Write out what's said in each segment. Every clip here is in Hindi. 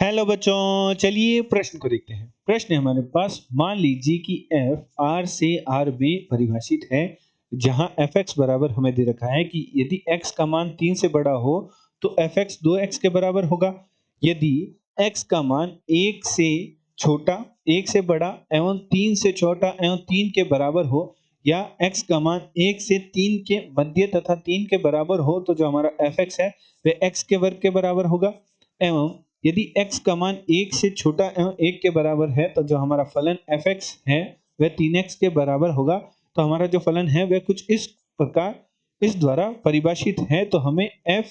हेलो बच्चों, चलिए प्रश्न को देखते हैं। प्रश्न है हमारे पास, मान लीजिए कि f r से r में परिभाषित है, जहां fx बराबर हमें दे रखा है कि यदि x का मान 3 से बड़ा हो तो fx 2x के बराबर होगा। यदि x का मान 1 से छोटा, 1 से बड़ा एवं 3 से छोटा एवं 3 के बराबर हो, या x का मान 1 से 3 के मध्य तथा 3 के बराबर हो, तो जो हमारा fx है वह x के वर्ग के बराबर होगा। एवं यदि x का मान 1 से छोटा एवं 1 के बराबर है, तो जो हमारा फलन fx है वह 3x के बराबर होगा। तो हमारा जो फलन है वह कुछ इस प्रकार इस द्वारा परिभाषित है। तो हमें f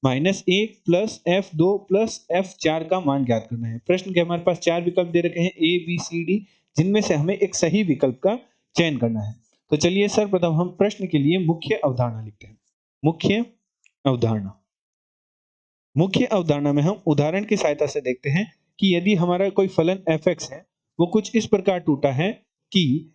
minus 1 plus f2 plus f4 का मान ज्ञात करना है। प्रश्न के हमारे पास 4 विकल्प दे रखे हैं a b c d, जिनमें से हमें एक सही विकल्प का चयन करना है। तो चलिए सर्वप्रथम हम प्रश्न के लिए मुख्य अवधारणा लिखते हैं। मुख्य अवधारणा में हम उदाहरण की सहायता से देखते हैं कि यदि हमारा कोई फलन fx है, वो कुछ इस प्रकार टूटा है कि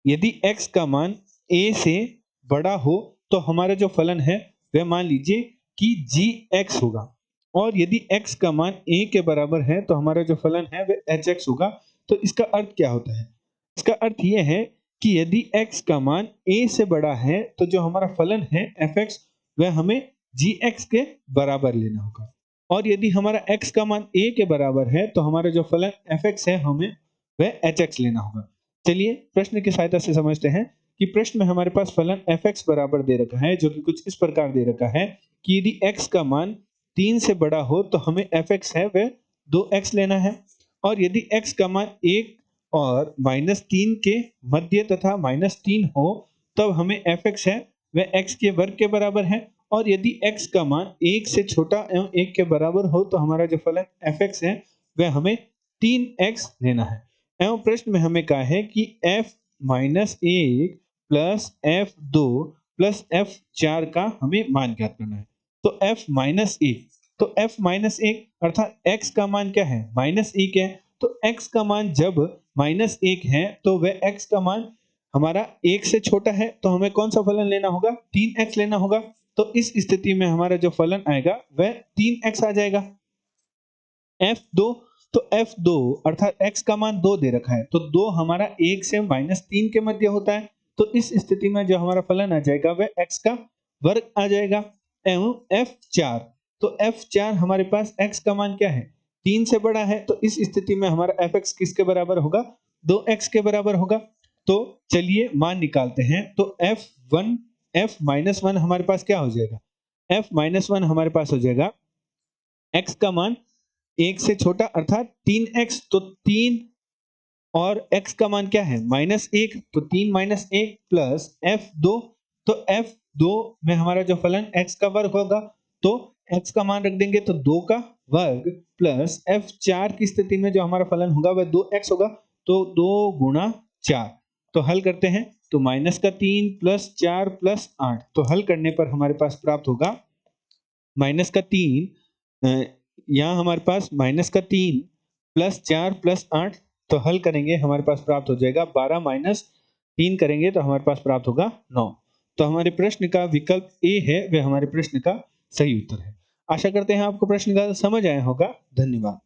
यदि x का मान a से बड़ा हो तो हमारा जो फलन है वह मान लीजिए कि gx होगा, और यदि x का मान a के बराबर है तो हमारा जो फलन है वह hx होगा। तो इसका अर्थ क्या होता है? इसका अर्थ यह है कि यदि x का मान a से बड़ा है तो जो हमारा फलन है fx वह हमें gx के बराबर लेना होगा, और यदि हमारा x का मान a के बराबर है तो हमारा जो फलन fx है हमें वह hx लेना होगा। चलिए प्रश्न की सहायता से समझते हैं कि प्रश्न में हमारे पास फलन fx बराबर दे रखा है, जो कि कुछ इस प्रकार दे रखा है कि यदि x का मान 3 से बड़ा हो तो हमें fx है वह 2x लेना है, और यदि x का मान 1 और -3 के मध्य तथा -3 हो तब हमें fx है वह x के वर्ग के बराबर है, और यदि x का मान 1 से छोटा एवं 1 के बराबर हो तो हमारा जो फलन fx है वह हमें 3x लेना है। एवं प्रश्न में हमें कहा है कि f minus 1 plus f2 plus f4 का हमें मान ज्ञात करना है। तो f माइनस 1, तो f माइनस 1 अर्थात x का मान क्या है? -1 है। तो x का मान जब -1 है तो वह x का मान हमारा 1 से छोटा है, तो हमें कौन सा फलन लेना होगा? 3x लेना होगा। तो इस स्थिति में हमारा जो फलन आएगा वह 3x आ जाएगा। f2, तो f2 अर्थात x का मान 2 दे रखा है, तो 2 हमारा 1 से -3 के मध्य होता है। तो इस स्थिति में जो हमारा फलन आ जाएगा वह x का वर्ग आ जाएगा। एवं f4, तो f4 हमारे पास x का मान क्या है? 3 से बड़ा है, तो इस स्थिति में हमारा fx किसके बराबर होगा? 2x के बराबर होगा। तो चलिए मान निकालते हैं। तो f माइनस 1 हमारे पास क्या हो जाएगा? f माइनस 1 हमारे पास हो जाएगा x का मान 1 से छोटा अर्थात 3x, तो 3 और x का मान क्या है? -1, तो 3 - 1 प्लस f2, तो f2 में हमारा जो फलन x का वर्ग होगा, तो x का मान रख देंगे तो 2 का वर्ग प्लस f4 की स्थिति में जो हमारा फलन होगा वह 2x होगा, तो 2 गुणा 4। तो हल करते हैं तो -3 प्लस 4 प्लस 8, तो हल करने पर हमारे पास प्राप्त होगा -3, यहाँ हमारे पास -3 प्लस 4 प्लस 8, तो हल करेंगे हमारे पास प्राप्त हो जाएगा 12 -3 करेंगे तो हमारे पास प्राप्त होगा 9। तो हमारे प्रश्न का विकल्प ए है वह हमारे प्रश्न का सही उत्तर है। आशा करते हैं आपको प्रश्न का समझ आया होगा। धन्यवाद।